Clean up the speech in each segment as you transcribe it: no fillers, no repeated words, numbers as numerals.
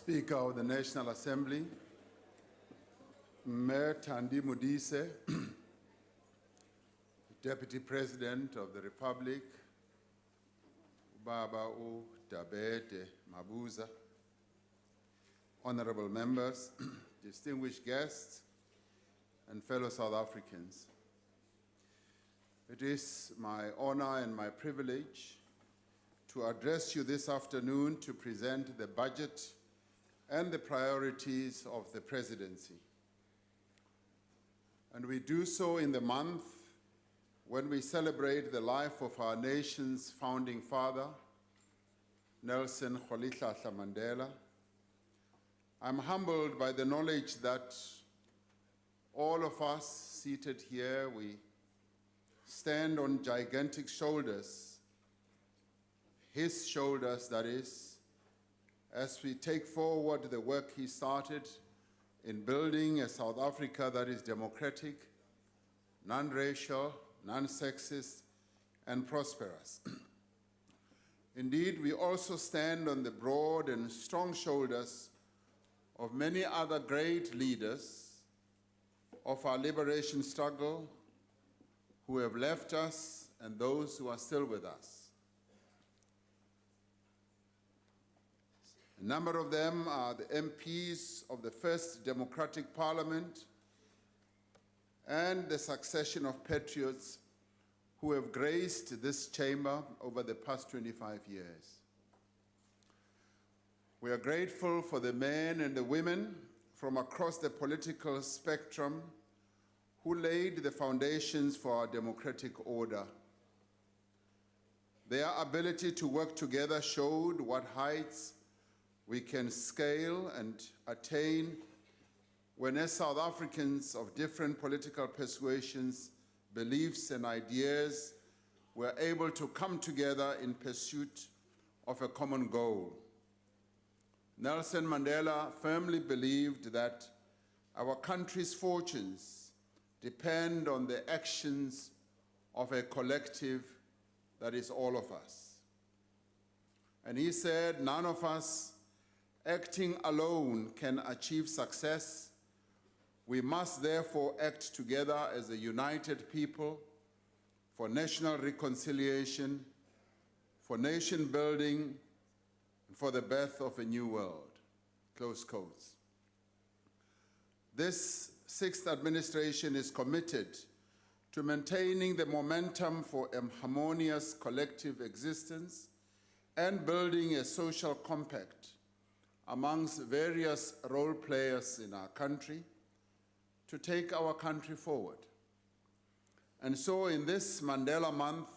Speaker of the National Assembly, Mayor Thandi Modise, Deputy President of the Republic, Baba U Tabete Mabuza, honorable members, distinguished guests, and fellow South Africans. It is my honor and my privilege to address you this afternoon to present the budget and the priorities of the presidency. And we do so in the month when we celebrate the life of our nation's founding father, Nelson Rolihlahla Mandela. I'm humbled by the knowledge that all of us seated here, we stand on gigantic shoulders, his shoulders, that is, as we take forward the work he started in building a South Africa that is democratic, non-racial, non-sexist, and prosperous. Indeed, we also stand on the broad and strong shoulders of many other great leaders of our liberation struggle who have left us and those who are still with us. A number of them are the MPs of the first democratic parliament and the succession of patriots who have graced this chamber over the past 25 years. We are grateful for the men and the women from across the political spectrum who laid the foundations for our democratic order. Their ability to work together showed what heights we can scale and attain when, as South Africans of different political persuasions, beliefs, and ideas, were able to come together in pursuit of a common goal. Nelson Mandela firmly believed that our country's fortunes depend on the actions of a collective that is all of us. And he said, none of us acting alone can achieve success. We must therefore act together as a united people for national reconciliation, for nation building, and for the birth of a new world. Close quotes. This sixth administration is committed to maintaining the momentum for a harmonious collective existence and building a social compact amongst various role players in our country to take our country forward. And so in this Mandela Month,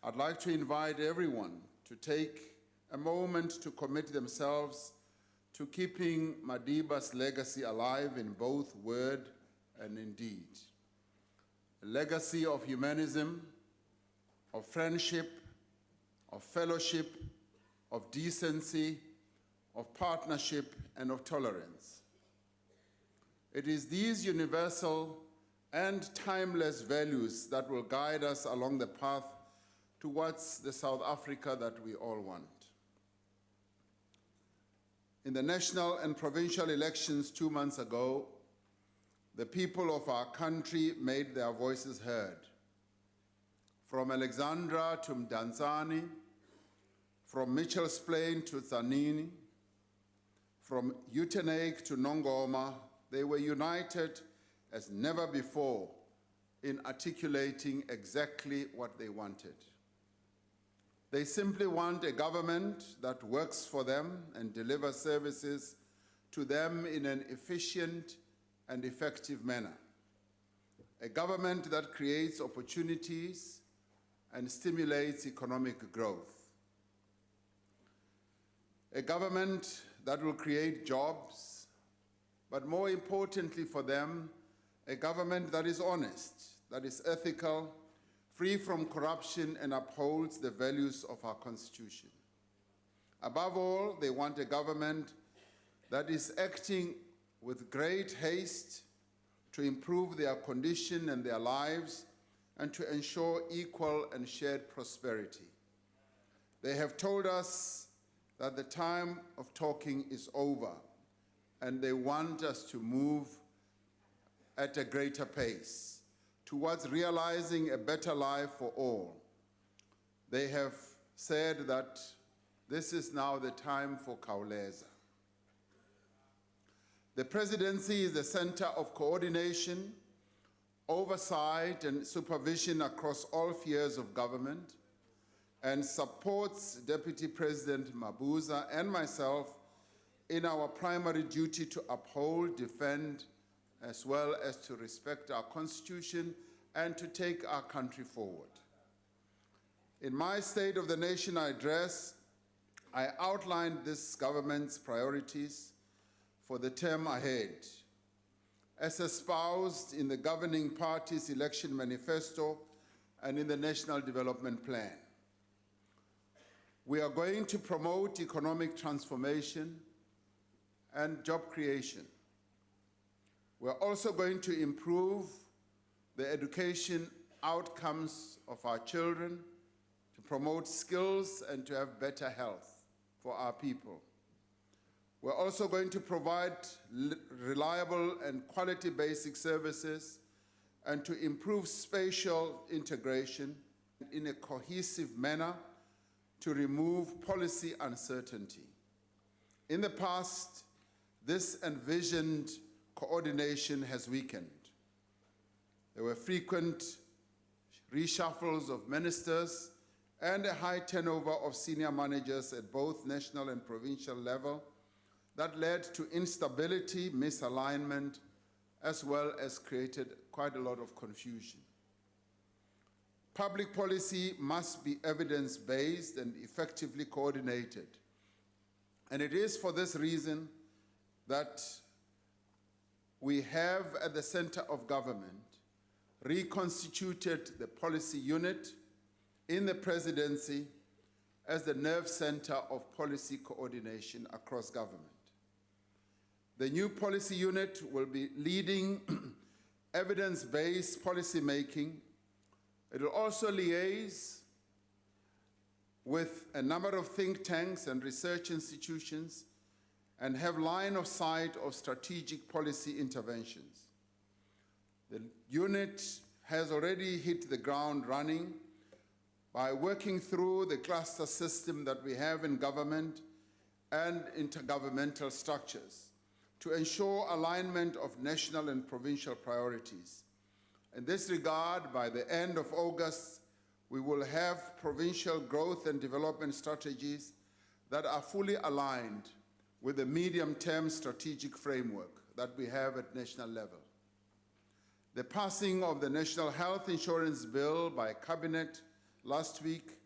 I'd like to invite everyone to take a moment to commit themselves to keeping Madiba's legacy alive in both word and in deed. A legacy of humanism, of friendship, of fellowship, of decency, of partnership, and of tolerance. It is these universal and timeless values that will guide us along the path towards the South Africa that we all want. In the national and provincial elections 2 months ago, the people of our country made their voices heard. From Alexandra to Mdantsane, from Mitchell's Plain to Tzaneen, from Uitenhage to Nongoma, they were united as never before in articulating exactly what they wanted. They simply want a government that works for them and delivers services to them in an efficient and effective manner. A government that creates opportunities and stimulates economic growth. A government that will create jobs, but more importantly for them, a government that is honest, that is ethical, free from corruption, and upholds the values of our Constitution. Above all, they want a government that is acting with great haste to improve their condition and their lives and to ensure equal and shared prosperity. They have told us that the time of talking is over and they want us to move at a greater pace towards realizing a better life for all. They have said that this is now the time for Khawuleza. The presidency is the center of coordination, oversight, and supervision across all spheres of government, and supports Deputy President Mabuza and myself in our primary duty to uphold, defend, as well as to respect our Constitution and to take our country forward. In my State of the Nation address, I outlined this government's priorities for the term ahead, as espoused in the governing party's election manifesto and in the National Development Plan. We are going to promote economic transformation and job creation. We're also going to improve the education outcomes of our children, to promote skills and to have better health for our people. We're also going to provide reliable and quality basic services and to improve spatial integration in a cohesive manner to remove policy uncertainty. In the past, this envisioned coordination has weakened. There were frequent reshuffles of ministers and a high turnover of senior managers at both national and provincial level that led to instability, misalignment, as well as created quite a lot of confusion. Public policy must be evidence-based and effectively coordinated. And it is for this reason that we have at the center of government reconstituted the policy unit in the presidency as the nerve center of policy coordination across government. The new policy unit will be leading evidence-based policy making. It will also liaise with a number of think tanks and research institutions and have line of sight of strategic policy interventions. The unit has already hit the ground running by working through the cluster system that we have in government and intergovernmental structures to ensure alignment of national and provincial priorities. In this regard, by the end of August, we will have provincial growth and development strategies that are fully aligned with the medium-term strategic framework that we have at national level. The passing of the National Health Insurance Bill by Cabinet last week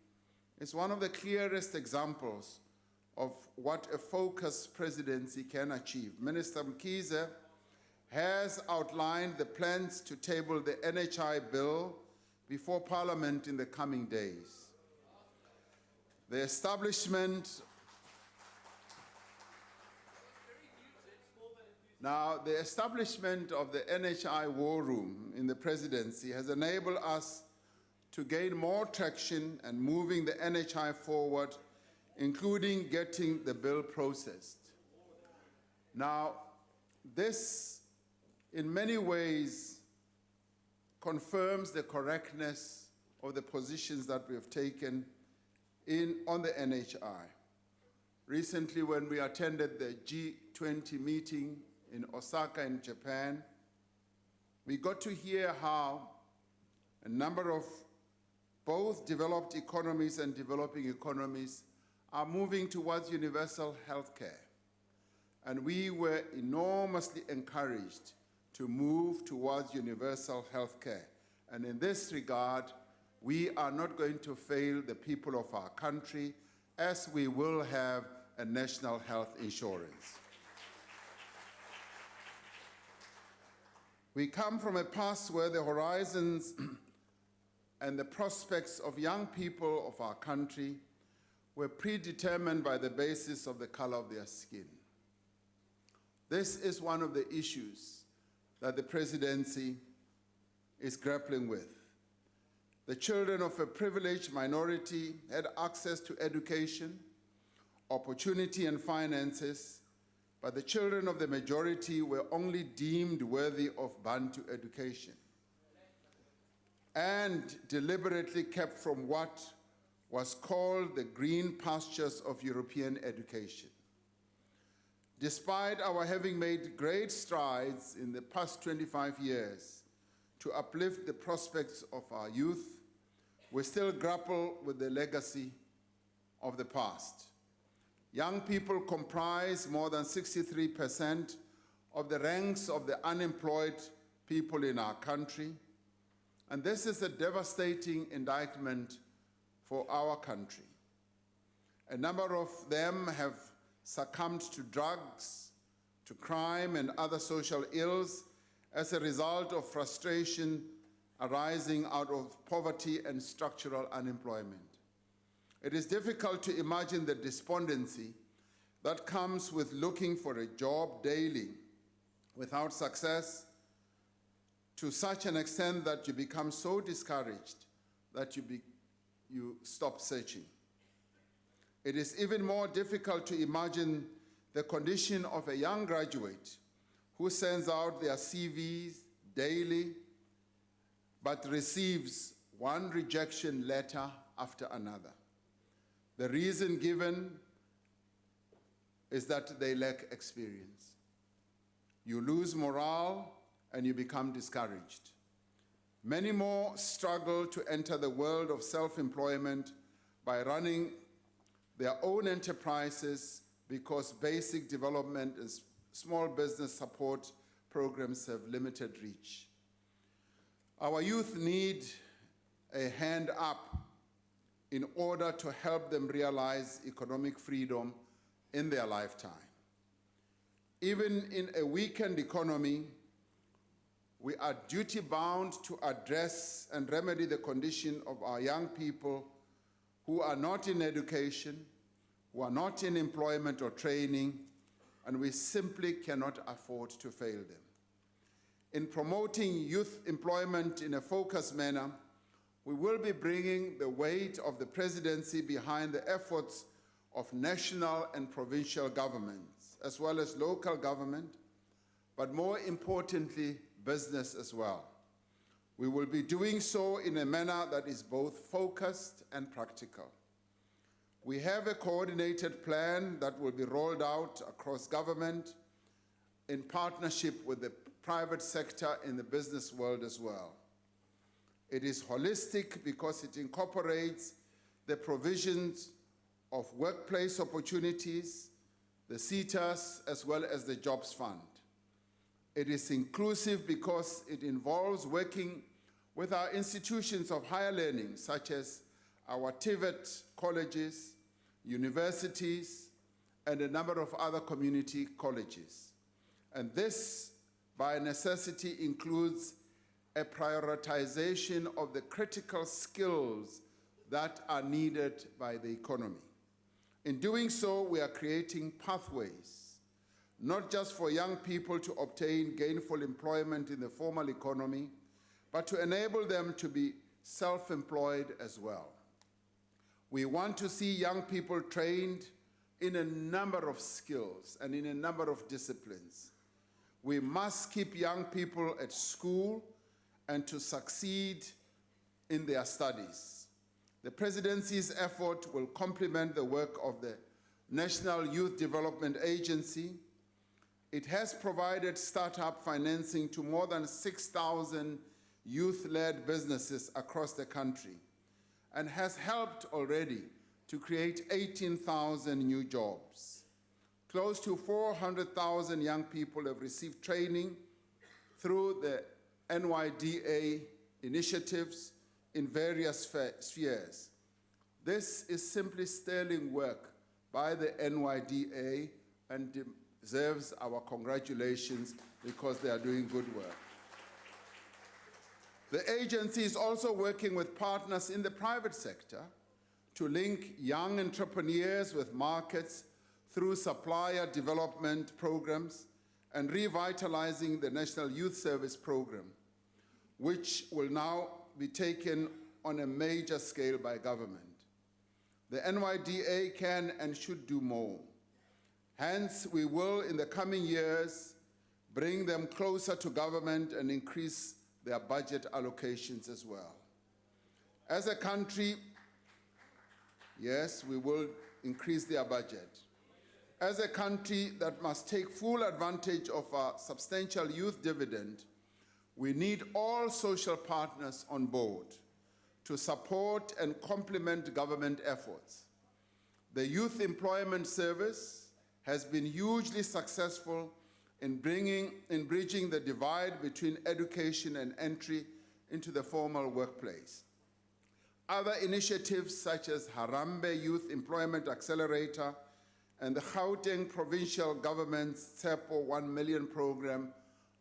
is one of the clearest examples of what a focused presidency can achieve. Minister Mkhize has outlined the plans to table the NHI bill before Parliament in the coming days. The establishment of the NHI war room in the presidency has enabled us to gain more traction and moving the NHI forward, including getting the bill processed. Now, this in many ways confirms the correctness of the positions that we have taken on the NHI. Recently, when we attended the G20 meeting in Osaka in Japan, we got to hear how a number of both developed economies and developing economies are moving towards universal health care. And we were enormously encouraged to move towards universal health care. And in this regard, we are not going to fail the people of our country, as we will have a national health insurance. We come from a past where the horizons and the prospects of young people of our country were predetermined by the basis of the color of their skin. This is one of the issues that the presidency is grappling with. The children of a privileged minority had access to education opportunity and finances, but the children of the majority were only deemed worthy of Bantu education and deliberately kept from what was called the green pastures of European education. Despite our having made great strides in the past 25 years to uplift the prospects of our youth, we still grapple with the legacy of the past. Young people comprise more than 63% of the ranks of the unemployed people in our country, and this is a devastating indictment for our country. A number of them have succumbed to drugs, to crime and other social ills as a result of frustration arising out of poverty and structural unemployment. It is difficult to imagine the despondency that comes with looking for a job daily without success, to such an extent that you become so discouraged that you stop searching. It is even more difficult to imagine the condition of a young graduate who sends out their CVs daily but receives one rejection letter after another. The reason given is that they lack experience. You lose morale and you become discouraged. Many more struggle to enter the world of self-employment by running their own enterprises because basic development and small business support programs have limited reach. Our youth need a hand up in order to help them realize economic freedom in their lifetime. Even in a weakened economy, we are duty-bound to address and remedy the condition of our young people who are not in education, who are not in employment or training, and we simply cannot afford to fail them. In promoting youth employment in a focused manner, we will be bringing the weight of the presidency behind the efforts of national and provincial governments, as well as local government, but more importantly, business as well. We will be doing so in a manner that is both focused and practical. We have a coordinated plan that will be rolled out across government in partnership with the private sector in the business world as well. It is holistic because it incorporates the provisions of workplace opportunities, the SETAs, as well as the Jobs Fund. It is inclusive because it involves working with our institutions of higher learning, such as our TVET colleges, universities, and a number of other community colleges. And this, by necessity, includes a prioritization of the critical skills that are needed by the economy. In doing so, we are creating pathways, not just for young people to obtain gainful employment in the formal economy, but to enable them to be self-employed as well. We want to see young people trained in a number of skills and in a number of disciplines. We must keep young people at school and to succeed in their studies. The presidency's effort will complement the work of the National Youth Development Agency. It has provided startup financing to more than 6,000 youth-led businesses across the country and has helped already to create 18,000 new jobs. Close to 400,000 young people have received training through the NYDA initiatives in various spheres. This is simply sterling work by the NYDA and deserves our congratulations because they are doing good work. The agency is also working with partners in the private sector to link young entrepreneurs with markets through supplier development programs and revitalizing the National Youth Service Program, which will now be taken on a major scale by government. The NYDA can and should do more. Hence, we will, in the coming years, bring them closer to government and increase their budget allocations as well. As a country, yes, we will increase their budget. As a country that must take full advantage of our substantial youth dividend, we need all social partners on board to support and complement government efforts. The Youth Employment Service has been hugely successful in bridging the divide between education and entry into the formal workplace. Other initiatives such as Harambee Youth Employment Accelerator and the Gauteng Provincial Government's TSEPO 1 Million program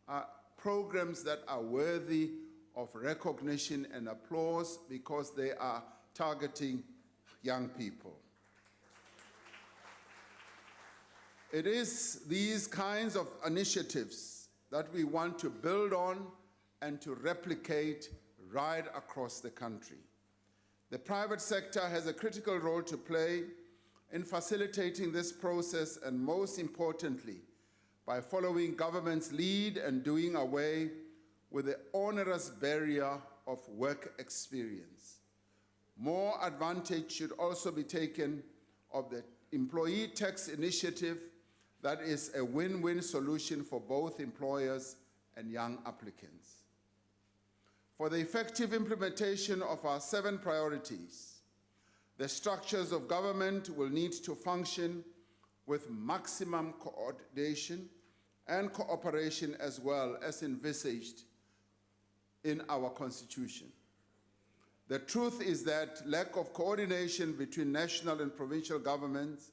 are programs that are worthy of recognition and applause because they are targeting young people. It is these kinds of initiatives that we want to build on and to replicate right across the country. The private sector has a critical role to play in facilitating this process, and most importantly, by following government's lead and doing away with the onerous barrier of work experience. More advantage should also be taken of the employee tax initiative that is a win-win solution for both employers and young applicants. For the effective implementation of our 7 priorities, the structures of government will need to function with maximum coordination and cooperation as well as envisaged in our Constitution. The truth is that lack of coordination between national and provincial governments,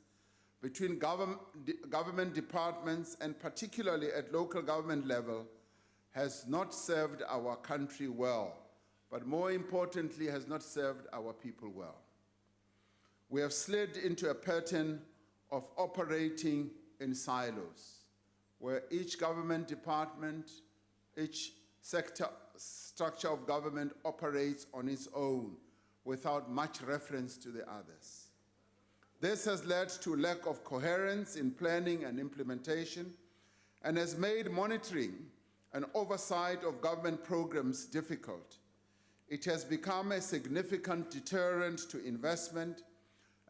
between government departments, and particularly at local government level, has not served our country well, but more importantly, has not served our people well. We have slid into a pattern of operating in silos, where each government department, each structure of government operates on its own without much reference to the others. This has led to lack of coherence in planning and implementation and has made monitoring and oversight of government programs difficult. It has become a significant deterrent to investment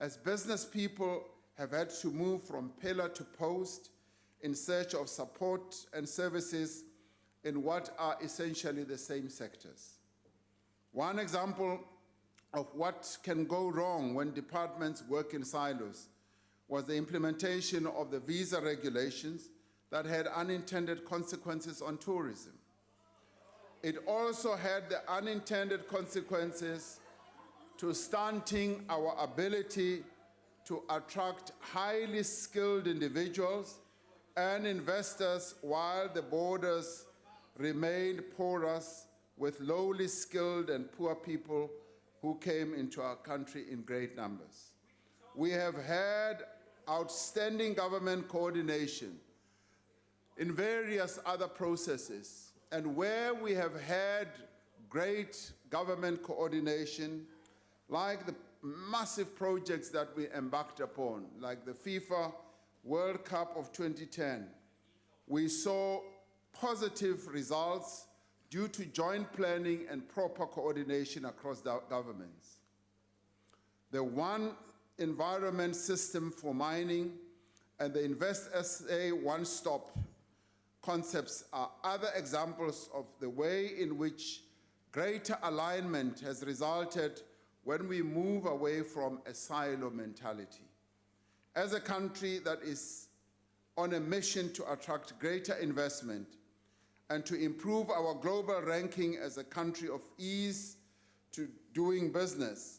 as business people have had to move from pillar to post in search of support and services in what are essentially the same sectors. One example of what can go wrong when departments work in silos was the implementation of the visa regulations that had unintended consequences on tourism. It also had the unintended consequences to stunting our ability to attract highly skilled individuals and investors while the borders remained porous with lowly skilled and poor people who came into our country in great numbers. We have had outstanding government coordination in various other processes, and where we have had great government coordination, like the massive projects that we embarked upon, like the FIFA World Cup of 2010, we saw positive results due to joint planning and proper coordination across the governments. The One Environment System for mining and the Invest SA one-stop concepts are other examples of the way in which greater alignment has resulted when we move away from a silo mentality. As a country that is on a mission to attract greater investment and to improve our global ranking as a country of ease to doing business,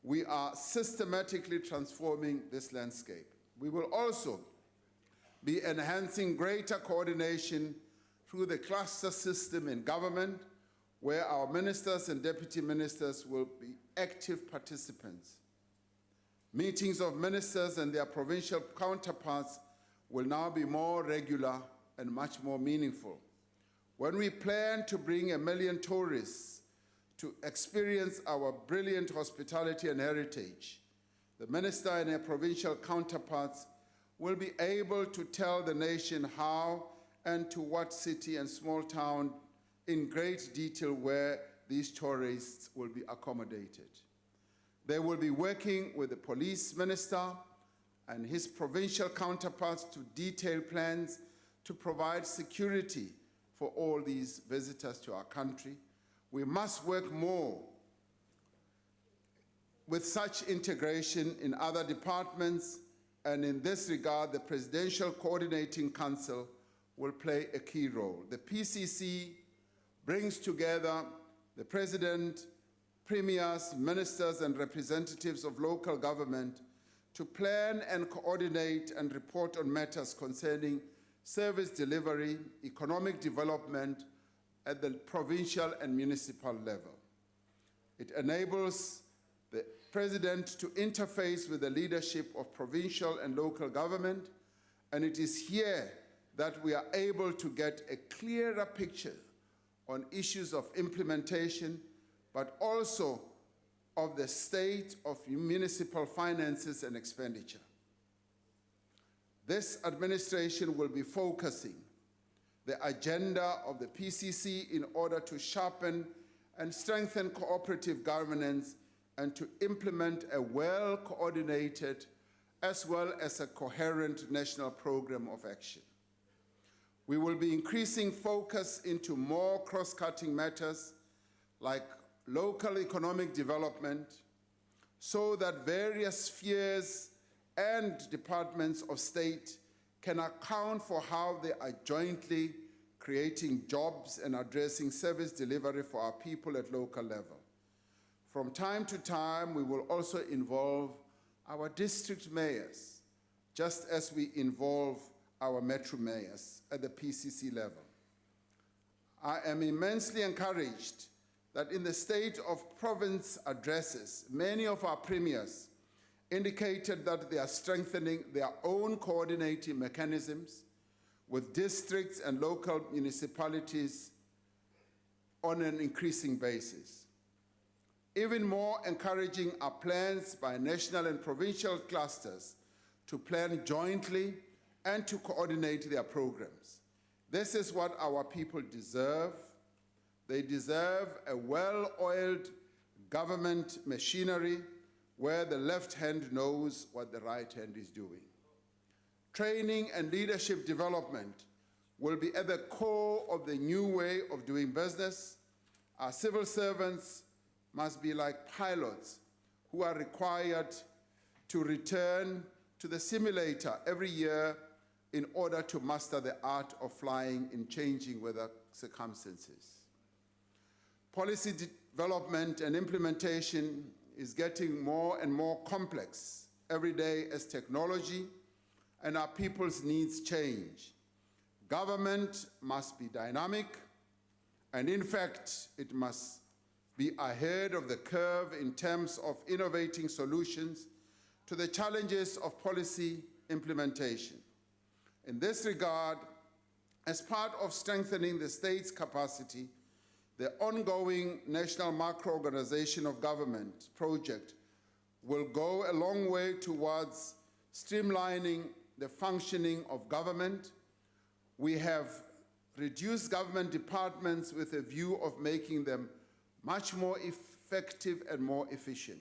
we are systematically transforming this landscape. We will also be enhancing greater coordination through the cluster system in government, where our ministers and deputy ministers will be active participants. Meetings of ministers and their provincial counterparts will now be more regular and much more meaningful. When we plan to bring 1 million tourists to experience our brilliant hospitality and heritage, The minister and her provincial counterparts will be able to tell the nation how and to what city and small town in great detail where these tourists will be accommodated. They will be working with the police minister and his provincial counterparts to detail plans to provide security for all these visitors to our country. We must work more with such integration in other departments, and in this regard, the Presidential Coordinating Council will play a key role. The PCC brings together the President, premiers, ministers, and representatives of local government to plan and coordinate and report on matters concerning service delivery, economic development at the provincial and municipal level. It enables the President to interface with the leadership of provincial and local government, and it is here that we are able to get a clearer picture on issues of implementation, but also of the state of municipal finances and expenditure. This administration will be focusing the agenda of the PCC in order to sharpen and strengthen cooperative governance and to implement a well-coordinated as well as a coherent national program of action. We will be increasing focus into more cross-cutting matters like local economic development so that various spheres and departments of state can account for how they are jointly creating jobs and addressing service delivery for our people at local level. From time to time, we will also involve our district mayors, just as we involve our metro mayors at the PCC level. I am immensely encouraged that in the State of Province addresses, many of our premiers indicated that they are strengthening their own coordinating mechanisms with districts and local municipalities on an increasing basis. Even more encouraging are plans by national and provincial clusters to plan jointly and to coordinate their programs. This is what our people deserve. They deserve a well-oiled government machinery where the left hand knows what the right hand is doing. Training and leadership development will be at the core of the new way of doing business. Our civil servants must be like pilots who are required to return to the simulator every year in order to master the art of flying in changing weather circumstances. Policy development and implementation is getting more and more complex every day as technology and our people's needs change. Government must be dynamic, and in fact, it must be ahead of the curve in terms of innovating solutions to the challenges of policy implementation. In this regard, as part of strengthening the state's capacity, the ongoing National Macro-Organization of Government project will go a long way towards streamlining the functioning of government. We have reduced government departments with a view of making them much more effective and more efficient.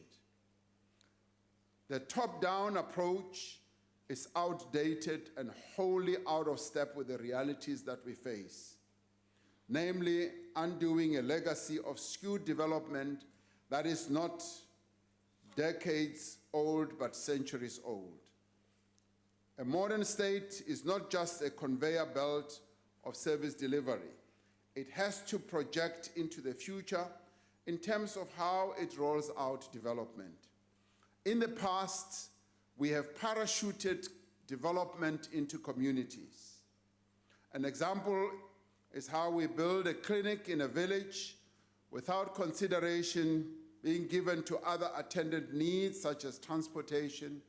The top-down approach is outdated and wholly out of step with the realities that we face, namely undoing a legacy of skewed development that is not decades old but centuries old. A modern state is not just a conveyor belt of service delivery. It has to project into the future in terms of how it rolls out development. In the past, we have parachuted development into communities. An example is how we build a clinic in a village without consideration being given to other attendant needs such as transportation,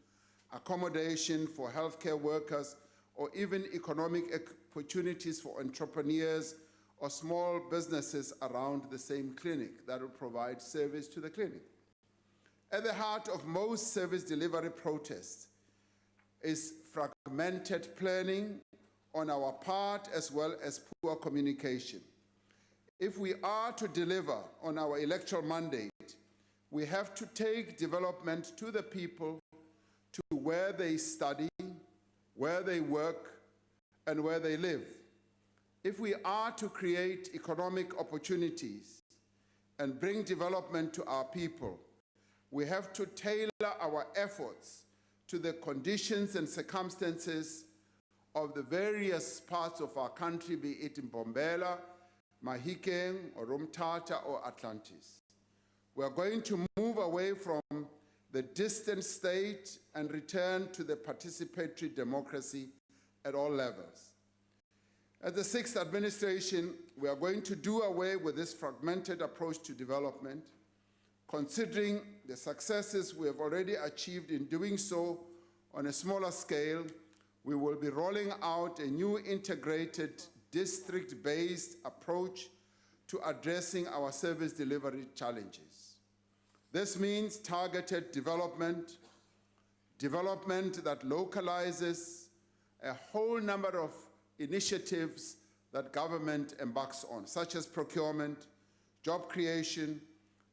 accommodation for healthcare workers, or even economic opportunities for entrepreneurs or small businesses around the same clinic that will provide service to the clinic. At the heart of most service delivery protests is fragmented planning on our part as well as poor communication. If we are to deliver on our electoral mandate, we have to take development to the people, to where they study, where they work, and where they live. If we are to create economic opportunities and bring development to our people, we have to tailor our efforts to the conditions and circumstances of the various parts of our country, be it in Mbombela, Mahikeng, or Umtata, or Atlantis. We are going to move away from the distant state and return to the participatory democracy at all levels. As the sixth administration, we are going to do away with this fragmented approach to development, considering the successes we have already achieved in doing so on a smaller scale. We will be rolling out a new integrated district-based approach to addressing our service delivery challenges. This means targeted development that localizes a whole number of initiatives that government embarks on, such as procurement, job creation,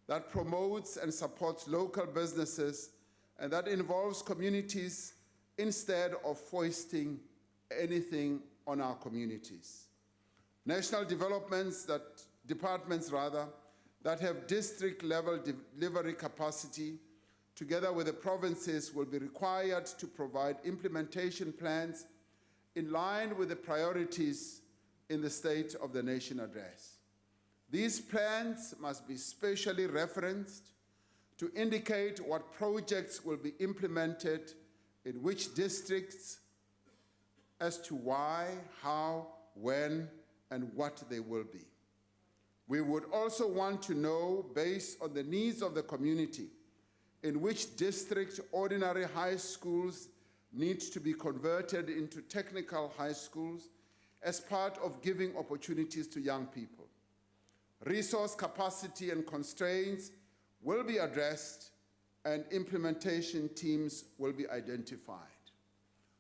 that promotes and supports local businesses, and that involves communities instead of foisting anything on our communities. National departments that have district-level delivery capacity, together with the provinces, will be required to provide implementation plans in line with the priorities in the State of the Nation address. These plans must be specially referenced to indicate what projects will be implemented in which districts, as to why, how, when, and what they will be. We would also want to know, based on the needs of the community, in which district ordinary high schools need to be converted into technical high schools as part of giving opportunities to young people. Resource capacity and constraints will be addressed and implementation teams will be identified.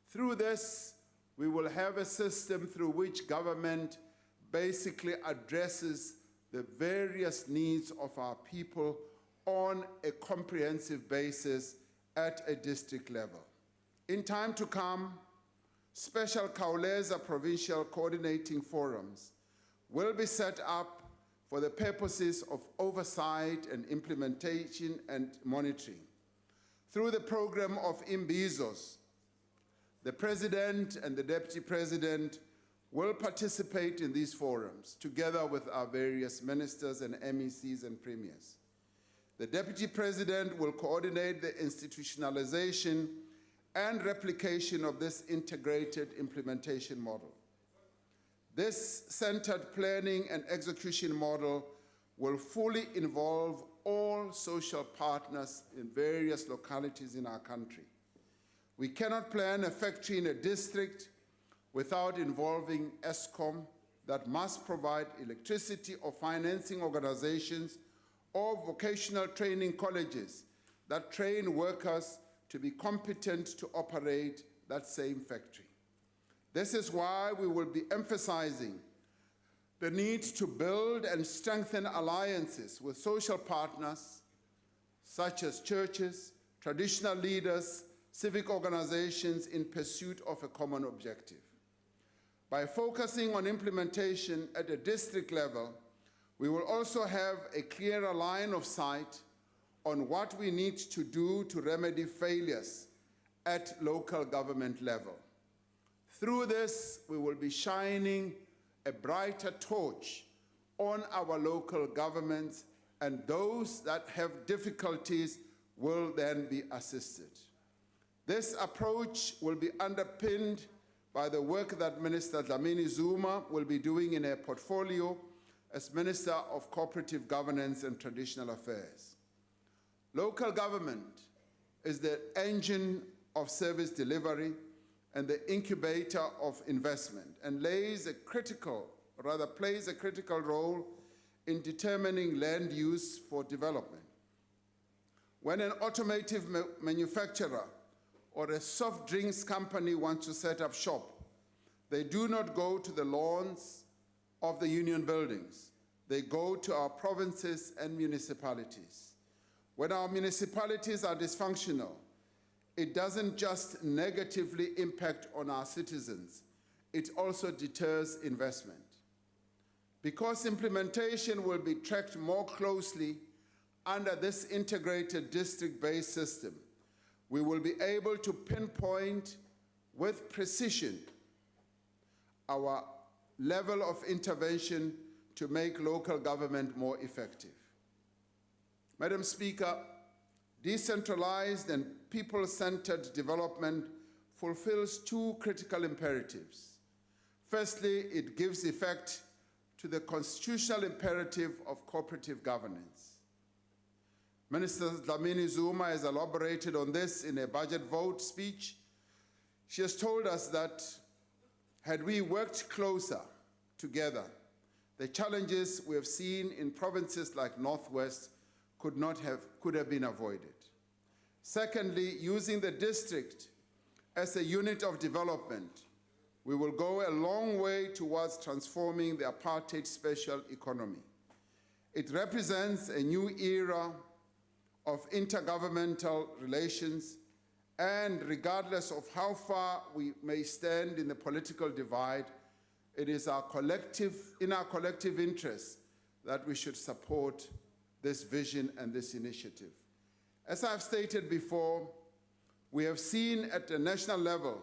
Through this, we will have a system through which government basically addresses the various needs of our people on a comprehensive basis at a district level. In time to come, special Kauleza provincial coordinating forums will be set up for the purposes of oversight and implementation and monitoring. Through the program of Imbizos, the President and the Deputy President will participate in these forums, together with our various ministers and MECs and premiers. The Deputy President will coordinate the institutionalization and replication of this integrated implementation model. This centered planning and execution model will fully involve all social partners in various localities in our country. We cannot plan a factory in a district without involving ESCOM, that must provide electricity, or financing organizations or vocational training colleges that train workers to be competent to operate that same factory. This is why we will be emphasizing the need to build and strengthen alliances with social partners such as churches, traditional leaders, civic organizations in pursuit of a common objective. By focusing on implementation at a district level, we will also have a clearer line of sight on what we need to do to remedy failures at local government level. Through this, we will be shining a brighter torch on our local governments, and those that have difficulties will then be assisted. This approach will be underpinned by the work that Minister Dlamini Zuma will be doing in her portfolio as Minister of Cooperative Governance and Traditional Affairs. Local government is the engine of service delivery and the incubator of investment, and plays a critical role in determining land use for development. When an automotive manufacturer or a soft drinks company wants to set up shop, they do not go to the lawns of the union buildings. They go to our provinces and municipalities. When our municipalities are dysfunctional, it doesn't just negatively impact on our citizens, it also deters investment. Because implementation will be tracked more closely under this integrated district-based system, we will be able to pinpoint with precision our level of intervention to make local government more effective. Madam Speaker, decentralized and people-centered development fulfills two critical imperatives. Firstly, it gives effect to the constitutional imperative of cooperative governance. Minister Dlamini Zuma has elaborated on this in a budget vote speech. She has told us that had we worked closer together, the challenges we have seen in provinces like Northwest could have been avoided. Secondly, using the district as a unit of development, we will go a long way towards transforming the apartheid special economy. It represents a new era of intergovernmental relations, and regardless of how far we may stand in the political divide, it is in our collective interest that we should support this vision and this initiative. As I've stated before, we have seen at the national level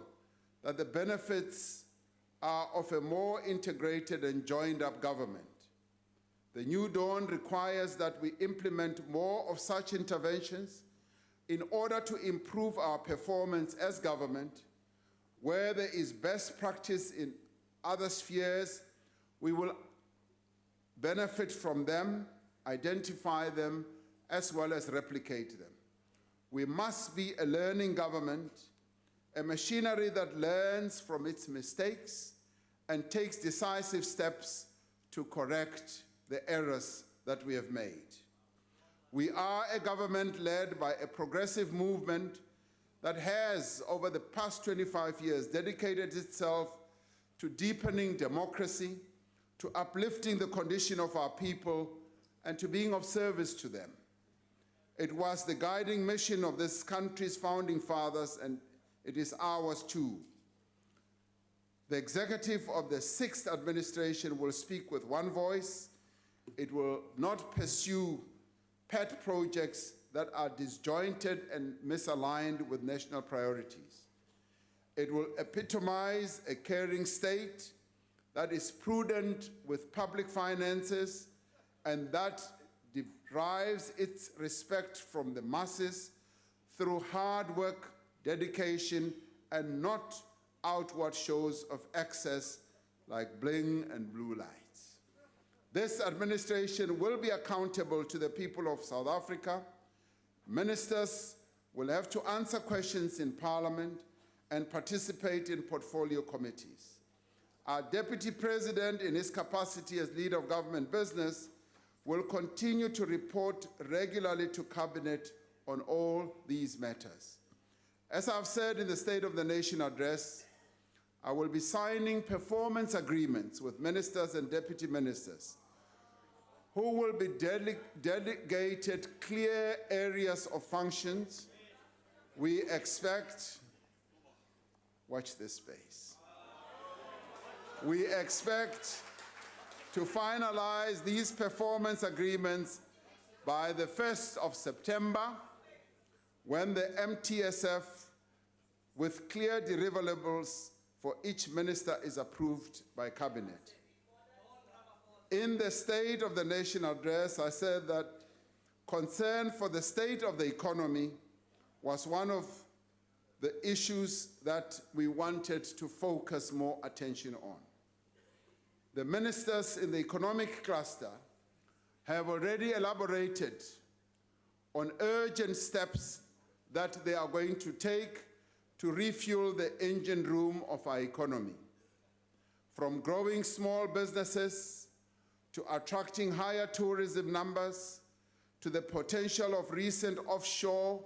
that the benefits are of a more integrated and joined-up government. The new dawn requires that we implement more of such interventions in order to improve our performance as government. Where there is best practice in other spheres, we will benefit from them, identify them, as well as replicate them. We must be a learning government, a machinery that learns from its mistakes and takes decisive steps to correct the errors that we have made. We are a government led by a progressive movement that has, over the past 25 years, dedicated itself to deepening democracy, to uplifting the condition of our people, and to being of service to them. It was the guiding mission of this country's founding fathers, and it is ours too. The executive of the 6th administration will speak with one voice. It will not pursue pet projects that are disjointed and misaligned with national priorities. It will epitomize a caring state that is prudent with public finances and that derives its respect from the masses through hard work, dedication, and not outward shows of excess like bling and blue lights. This administration will be accountable to the people of South Africa. Ministers will have to answer questions in Parliament and participate in portfolio committees. Our Deputy President, in his capacity as leader of government business, will continue to report regularly to Cabinet on all these matters. As I've said in the State of the Nation address, I will be signing performance agreements with ministers and deputy ministers who will be delegated clear areas of functions. We expect, watch this space. We expect to finalize these performance agreements by the 1st of September, when the MTSF with clear deliverables for each minister is approved by Cabinet. In the State of the Nation address, I said that concern for the state of the economy was one of the issues that we wanted to focus more attention on. The ministers in the economic cluster have already elaborated on urgent steps that they are going to take to refuel the engine room of our economy. From growing small businesses, to attracting higher tourism numbers, to the potential of recent offshore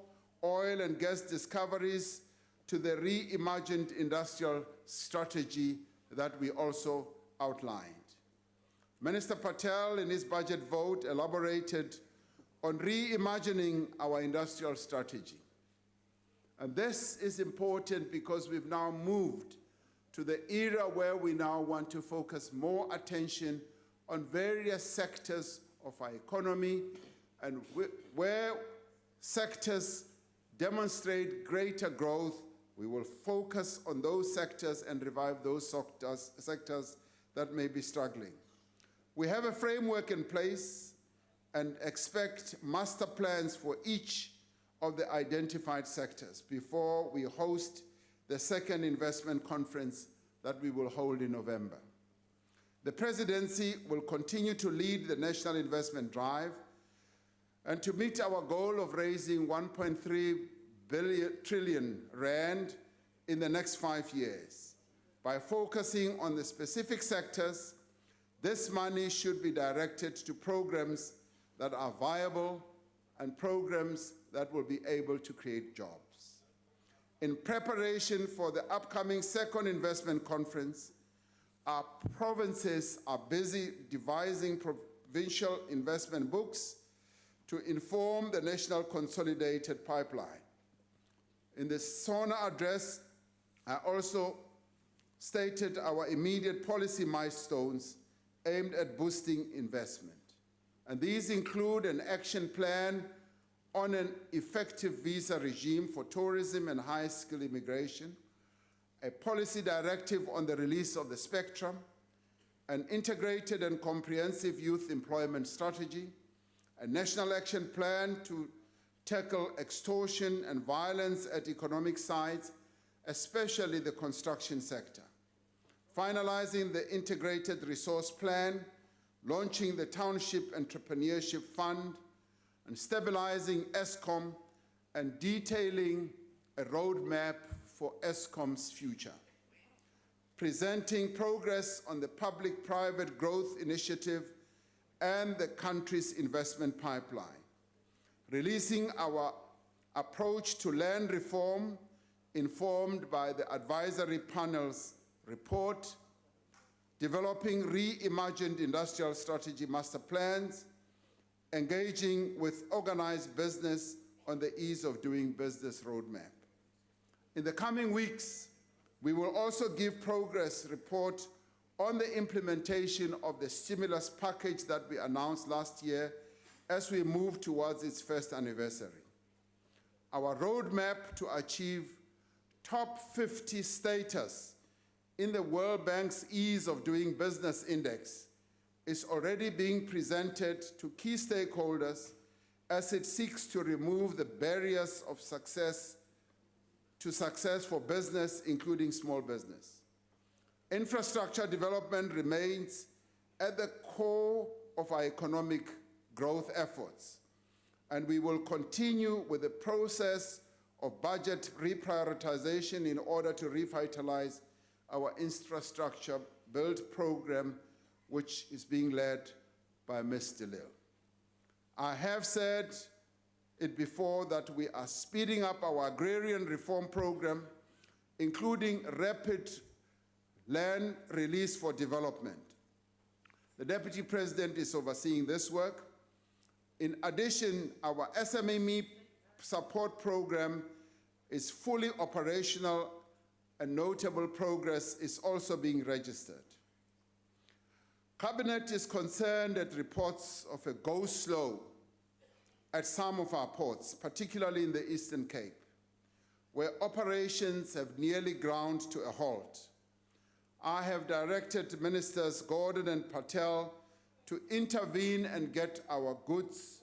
oil and gas discoveries, to the reimagined industrial strategy that we also outlined. Minister Patel, in his budget vote, elaborated on reimagining our industrial strategy. And this is important because we've now moved to the era where we now want to focus more attention on various sectors of our economy, and where sectors demonstrate greater growth, we will focus on those sectors and revive those sectors that may be struggling. We have a framework in place and expect master plans for each of the identified sectors before we host the second investment conference that we will hold in November. The presidency will continue to lead the national investment drive and to meet our goal of raising 1.3 trillion rand in the next 5 years. By focusing on the specific sectors, this money should be directed to programs that are viable and programs that will be able to create jobs. In preparation for the upcoming second investment conference, our provinces are busy devising provincial investment books to inform the National Consolidated Pipeline. In the SONA address, I also stated our immediate policy milestones aimed at boosting investment. And these include an action plan on an effective visa regime for tourism and high-skilled immigration, a policy directive on the release of the spectrum, an integrated and comprehensive youth employment strategy, a national action plan to tackle extortion and violence at economic sites, especially the construction sector, finalizing the integrated resource plan, launching the Township Entrepreneurship Fund, and stabilizing Eskom and detailing a roadmap for Eskom's future. Presenting progress on the public-private growth initiative and the country's investment pipeline. Releasing our approach to land reform informed by the advisory panel's report. Developing reimagined industrial strategy master plans, engaging with organized business on the ease of doing business roadmap. In the coming weeks, we will also give progress report on the implementation of the stimulus package that we announced last year as we move towards its first anniversary. Our roadmap to achieve top 50 status in the World Bank's Ease of Doing Business Index is already being presented to key stakeholders as it seeks to remove the barriers of success for business, including small business. Infrastructure development remains at the core of our economic growth efforts, and we will continue with the process of budget reprioritization in order to revitalize our infrastructure build program, which is being led by Ms. DeLille. I have said it before that we are speeding up our agrarian reform program, including rapid land release for development. The Deputy President is overseeing this work. In addition, our SMME support program is fully operational, and notable progress is also being registered. Cabinet is concerned at reports of a go-slow at some of our ports, particularly in the Eastern Cape, where operations have nearly ground to a halt. I have directed Ministers Gordon and Patel to intervene and get our goods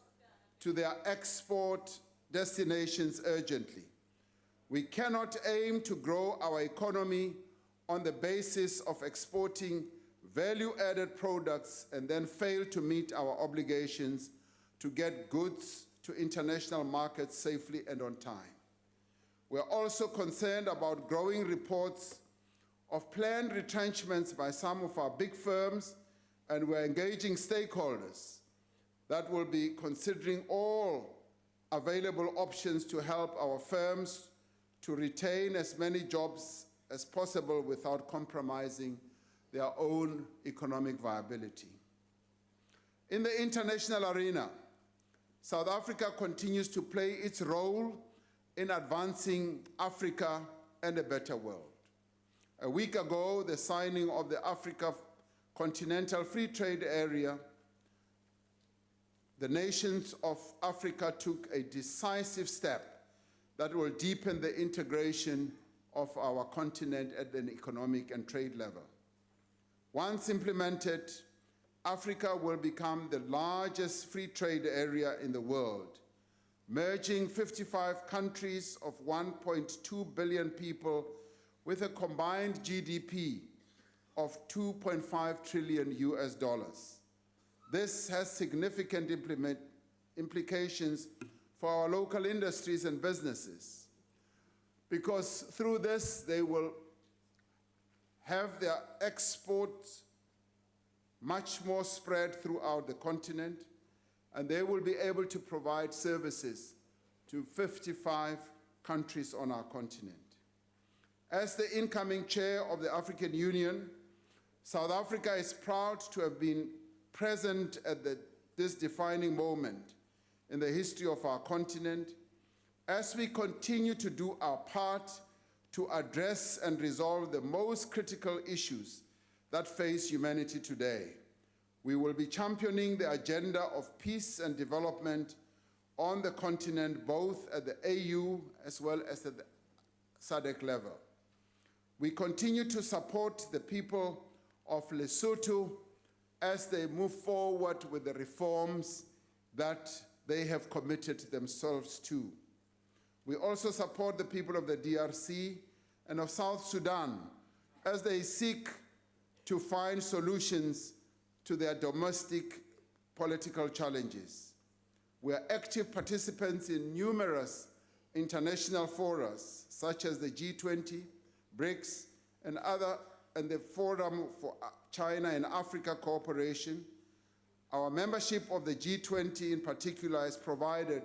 to their export destinations urgently. We cannot aim to grow our economy on the basis of exporting value-added products and then fail to meet our obligations to get goods to international markets safely and on time. We're also concerned about growing reports of planned retrenchments by some of our big firms, and we're engaging stakeholders that will be considering all available options to help our firms to retain as many jobs as possible without compromising their own economic viability. In the international arena, South Africa continues to play its role in advancing Africa and a better world. A week ago, the signing of the Africa Continental Free Trade Area, the nations of Africa took a decisive step that will deepen the integration of our continent at an economic and trade level. Once implemented, Africa will become the largest free trade area in the world, merging 55 countries of 1.2 billion people with a combined GDP of 2.5 trillion US dollars. This has significant implications for our local industries and businesses, because through this they will have their exports much more spread throughout the continent, and they will be able to provide services to 55 countries on our continent. As the incoming chair of the African Union, South Africa is proud to have been present at this defining moment in the history of our continent as we continue to do our part to address and resolve the most critical issues that face humanity today. We will be championing the agenda of peace and development on the continent, both at the AU as well as at the SADC level. We continue to support the people of Lesotho as they move forward with the reforms that they have committed themselves to. We also support the people of the DRC and of South Sudan as they seek to find solutions to their domestic political challenges. We are active participants in numerous international forums, such as the G20, BRICS, and the Forum for China and Africa Cooperation. Our membership of the G20 in particular has provided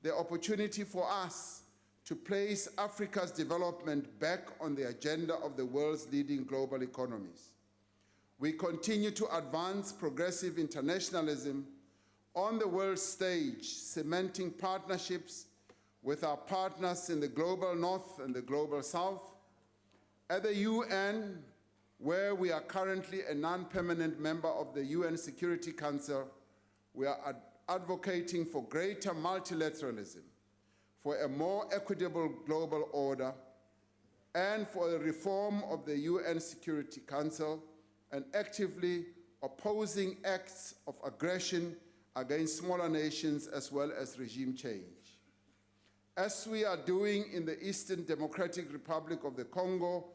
the opportunity for us to place Africa's development back on the agenda of the world's leading global economies. We continue to advance progressive internationalism on the world stage, cementing partnerships with our partners in the global north and the global south. At the UN, where we are currently a non-permanent member of the UN Security Council, we are advocating for greater multilateralism, for a more equitable global order, and for the reform of the UN Security Council, and actively opposing acts of aggression against smaller nations as well as regime change. As we are doing in the Eastern Democratic Republic of the Congo,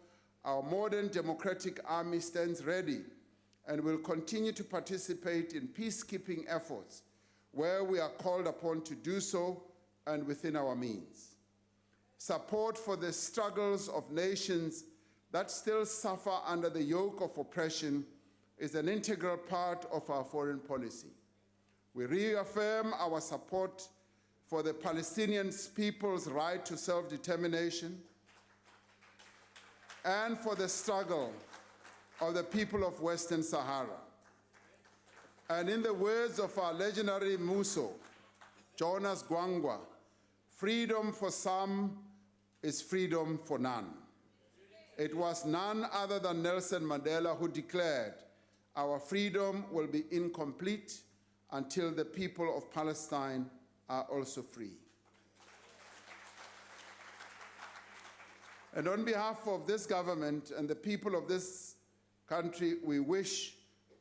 our modern democratic army stands ready and will continue to participate in peacekeeping efforts where we are called upon to do so and within our means. Support for the struggles of nations that still suffer under the yoke of oppression is an integral part of our foreign policy. We reaffirm our support for the Palestinian people's right to self-determination and for the struggle of the people of Western Sahara. And in the words of our legendary Muso, Jonas Gwangwa, freedom for some is freedom for none. It was none other than Nelson Mandela who declared, "Our freedom will be incomplete until the people of Palestine are also free." And on behalf of this government and the people of this country, we wish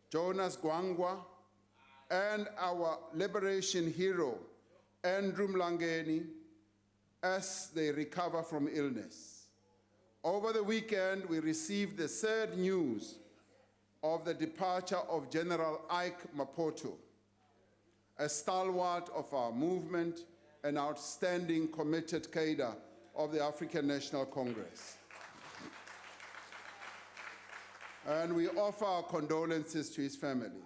Jonas Gwangwa and our liberation hero, Andrew Mlangeni, as they recover from illness. Over the weekend, we received the sad news of the departure of General Ike Mapoto, a stalwart of our movement and outstanding committed cadre of the African National Congress. And we offer our condolences to his family.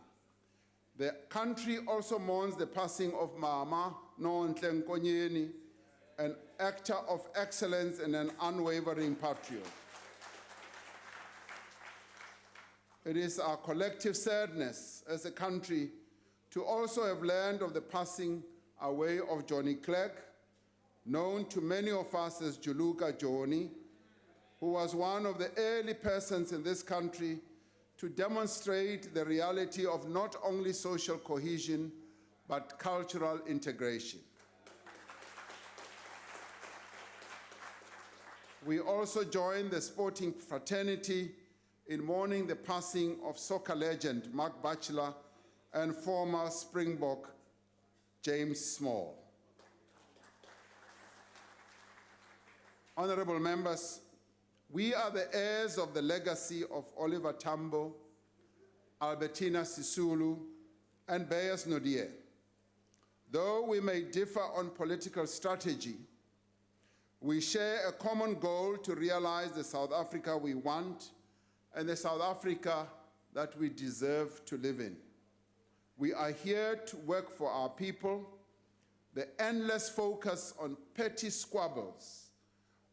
The country also mourns the passing of Mama Nonhle Nkonyeni, an actor of excellence and an unwavering patriot. It is our collective sadness as a country to also have learned of the passing away of Johnny Clegg, known to many of us as Juluka Johnny, who was one of the early persons in this country to demonstrate the reality of not only social cohesion, but cultural integration. We also join the sporting fraternity in mourning the passing of soccer legend Mark Batchelor and former Springbok James Small. Honorable members, we are the heirs of the legacy of Oliver Tambo, Albertina Sisulu, and Beyers Naudé. Though we may differ on political strategy, we share a common goal to realize the South Africa we want and the South Africa that we deserve to live in. We are here to work for our people. The endless focus on petty squabbles,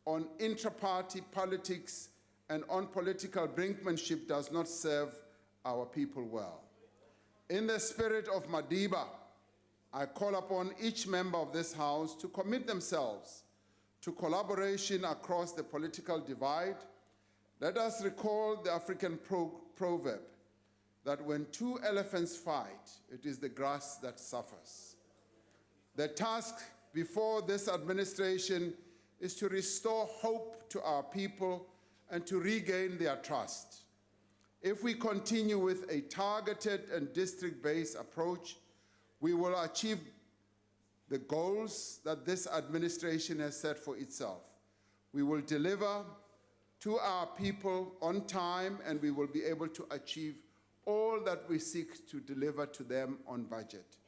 on intra-party politics, and on political brinkmanship does not serve our people well. In the spirit of Madiba, I call upon each member of this House to commit themselves to collaboration across the political divide. Let us recall the African proverb that when two elephants fight, it is the grass that suffers. The task before this administration is to restore hope to our people and to regain their trust. If we continue with a targeted and district-based approach, we will achieve the goals that this administration has set for itself. We will deliver to our people on time, and we will be able to achieve all that we seek to deliver to them on budget.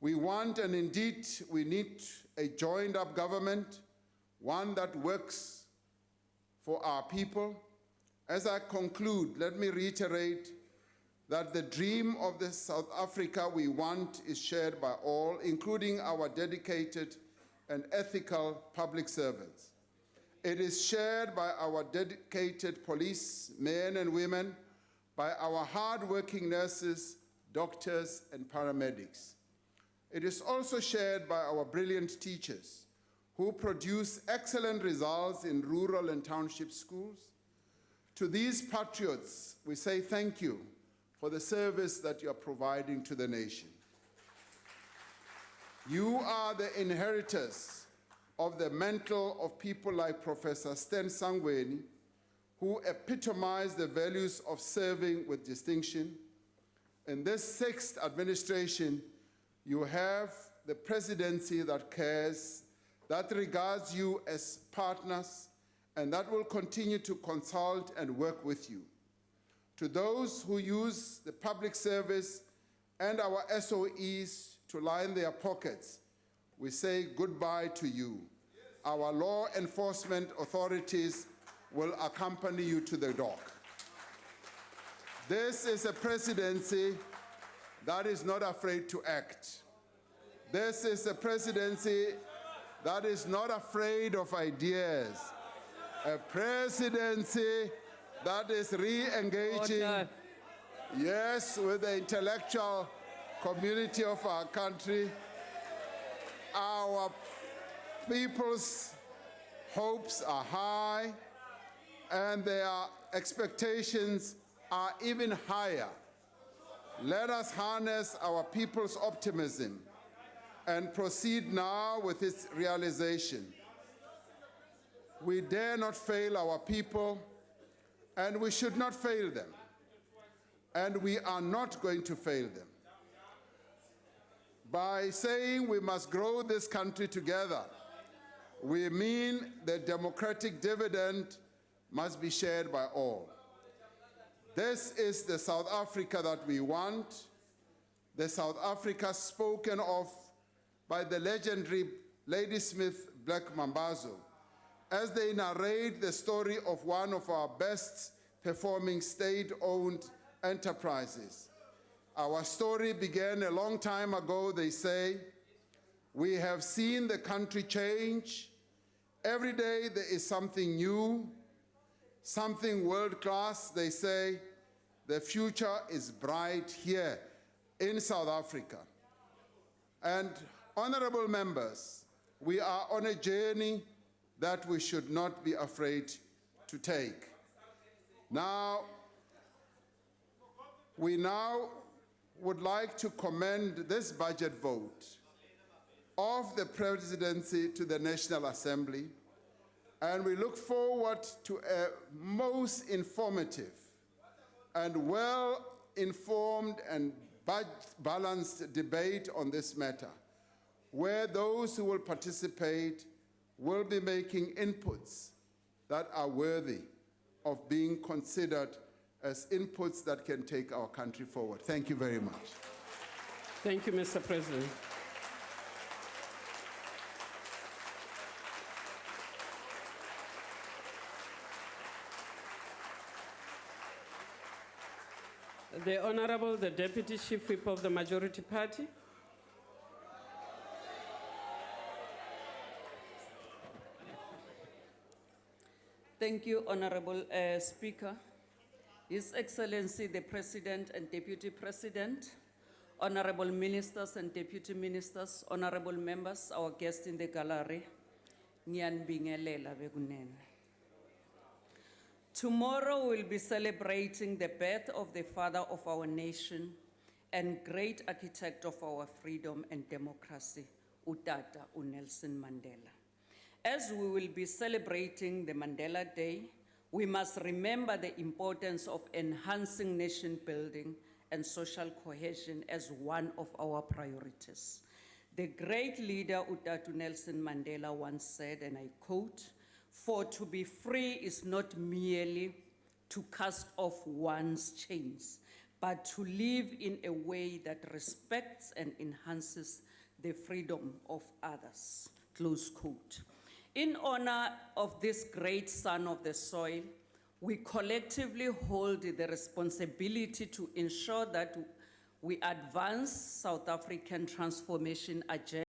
We want, and indeed we need, a joined-up government, one that works for our people. As I conclude, let me reiterate that the dream of the South Africa we want is shared by all, including our dedicated and ethical public servants. It is shared by our dedicated police, men and women, by our hard-working nurses, doctors, and paramedics. It is also shared by our brilliant teachers, who produce excellent results in rural and township schools. To these patriots, we say thank you for the service that you are providing to the nation. You are the inheritors of the mantle of people like Professor Sten Sangweni, who epitomize the values of serving with distinction. In this sixth administration, you have the presidency that cares, that regards you as partners, and that will continue to consult and work with you. To those who use the public service and our SOEs to line their pockets, we say goodbye to you. Our law enforcement authorities will accompany you to the dock. This is a presidency that is not afraid to act. This is a presidency that is not afraid of ideas. A presidency that is re-engaging, yes, with the intellectual community of our country. Our people's hopes are high, and their expectations are even higher. Let us harness our people's optimism and proceed now with its realization. We dare not fail our people, and we should not fail them. And we are not going to fail them. By saying we must grow this country together, we mean the democratic dividend must be shared by all. This is the South Africa that we want, the South Africa spoken of by the legendary Ladysmith Black Mambazo, as they narrate the story of one of our best performing state-owned enterprises. Our story began a long time ago, they say. We have seen the country change. Every day there is something new, something world-class, they say. The future is bright here in South Africa. And honorable members, we are on a journey that we should not be afraid to take. We now would like to commend this budget vote of the presidency to the National Assembly, and we look forward to a most informative and well-informed and balanced debate on this matter, where those who will participate will be making inputs that are worthy of being considered as inputs that can take our country forward. Thank you very much. Thank you, Mr. President. The Honorable, the Deputy Chief Whip of the Majority Party. Thank you, Honorable Speaker. His Excellency, the President and Deputy President, Honorable Ministers and Deputy Ministers, Honorable Members, our guests in the gallery, Ngiyanibingelela bekunene. Tomorrow we'll be celebrating the birth of the father of our nation and great architect of our freedom and democracy, Utata Nelson Mandela. As we will be celebrating the Mandela Day, we must remember the importance of enhancing nation building and social cohesion as one of our priorities. The great leader Utata Nelson Mandela once said, and I quote, "For to be free is not merely to cast off one's chains, but to live in a way that respects and enhances the freedom of others," close quote. In honor of this great son of the soil, we collectively hold the responsibility to ensure that we advance South African transformation agenda